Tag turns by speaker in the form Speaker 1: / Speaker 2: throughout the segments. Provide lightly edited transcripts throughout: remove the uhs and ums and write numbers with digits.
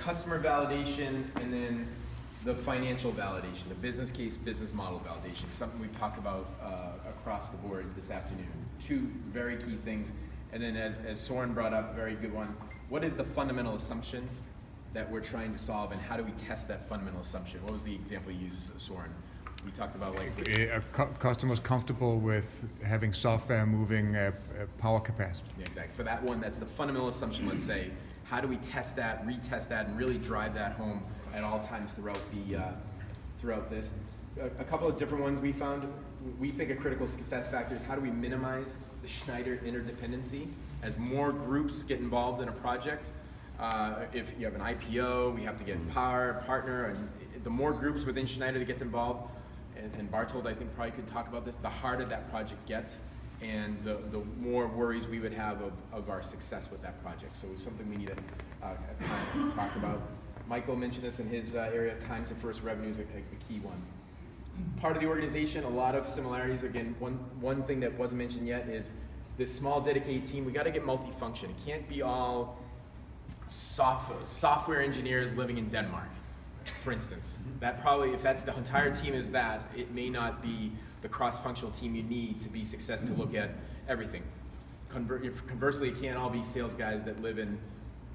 Speaker 1: customer validation, and then the financial validation, the business case, business model validation, something we've talked about across the board this afternoon. Two very key things. And then as Soren brought up, very good one, what is the fundamental assumption that we're trying to solve, and how do we test that fundamental assumption? What was the example you used, Soren? We talked about
Speaker 2: customers comfortable with having software moving power capacity.
Speaker 1: Yeah, exactly. For that one, that's the fundamental assumption, let's say. How do we test that, retest that, and really drive that home at all times throughout this? A couple of different ones we found. We think a critical success factor is how do we minimize the Schneider interdependency as more groups get involved in a project. If you have an IPO, we have to get power, partner, and the more groups within Schneider that gets involved, and Bartold I think probably could talk about this, the harder that project gets, and the more worries we would have of our success with that project. So it's something we need to talk about. Michael mentioned this in his area, time to first revenue is a key one. Part of the organization, a lot of similarities. Again, one thing that wasn't mentioned yet is this small dedicated team. We got to get multifunction. It can't be all software engineers living in Denmark, for instance. That probably, if that's the entire team is that, it may not be the cross-functional team you need to be successful to look at everything. Conversely, it can't all be sales guys that live in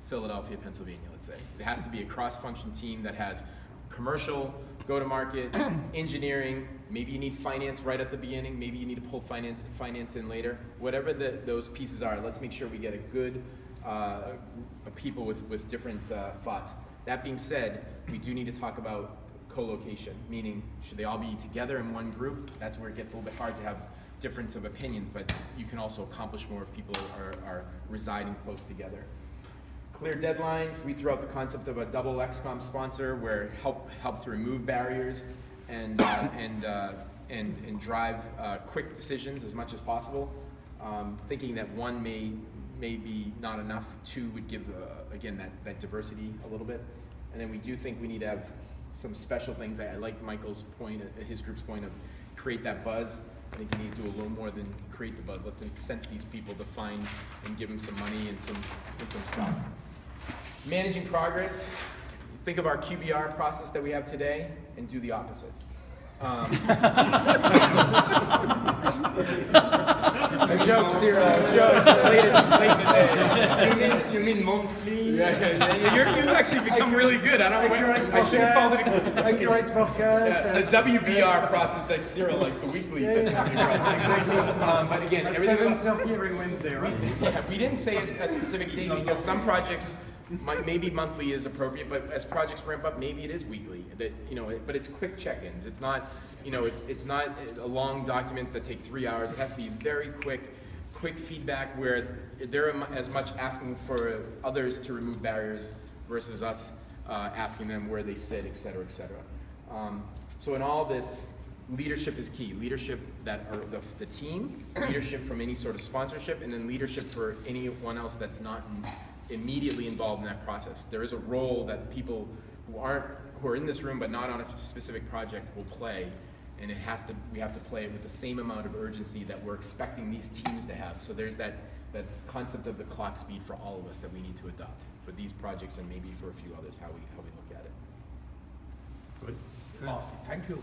Speaker 1: Philadelphia, Pennsylvania, let's say. It has to be a cross-function team that has commercial, go-to-market, engineering. Maybe you need finance right at the beginning. Maybe you need to pull finance in later. Whatever those pieces are, let's make sure we get a good people with different thoughts. That being said, we do need to talk about co-location, meaning should they all be together in one group? That's where it gets a little bit hard to have difference of opinions, but you can also accomplish more if people are residing close together. Clear deadlines. We threw out the concept of a double XCOM sponsor where help to remove barriers and drive quick decisions as much as possible. Thinking that one may be not enough, two would give, again, that diversity a little bit. And then we do think we need to have some special things. I like Michael's point, his group's point of create that buzz. I think you need to do a little more than create the buzz. Let's incent these people to find and give them some money and some stuff. Managing progress. Think of our QBR process that we have today and do the opposite. A joke, Cyril. A joke. It's late in the day.
Speaker 3: You mean monthly?
Speaker 1: Yeah. You've actually become really good. I should have called it
Speaker 3: accurate forecast.
Speaker 1: The WBR process that Cyril likes, the weekly.
Speaker 3: Exactly.
Speaker 1: But again,
Speaker 3: at
Speaker 1: everything
Speaker 3: 7:30 every Wednesday, right?
Speaker 1: Yeah, we didn't say a specific date because some projects. Maybe monthly is appropriate, but as projects ramp up, maybe it is weekly. But it's quick check-ins. It's not, it's not long documents that take 3 hours. It has to be very quick feedback where they're as much asking for others to remove barriers versus us asking them where they sit, et cetera, et cetera. So in all this, leadership is key. Leadership the team, leadership from any sort of sponsorship, and then leadership for anyone else that's not immediately involved in that process. There is a role that people who are in this room but not on a specific project will play, and we have to play it with the same amount of urgency that we're expecting these teams to have. So there's that concept of the clock speed for all of us that we need to adopt for these projects and maybe for a few others, how we look at it.
Speaker 4: Good. Awesome. Thank you.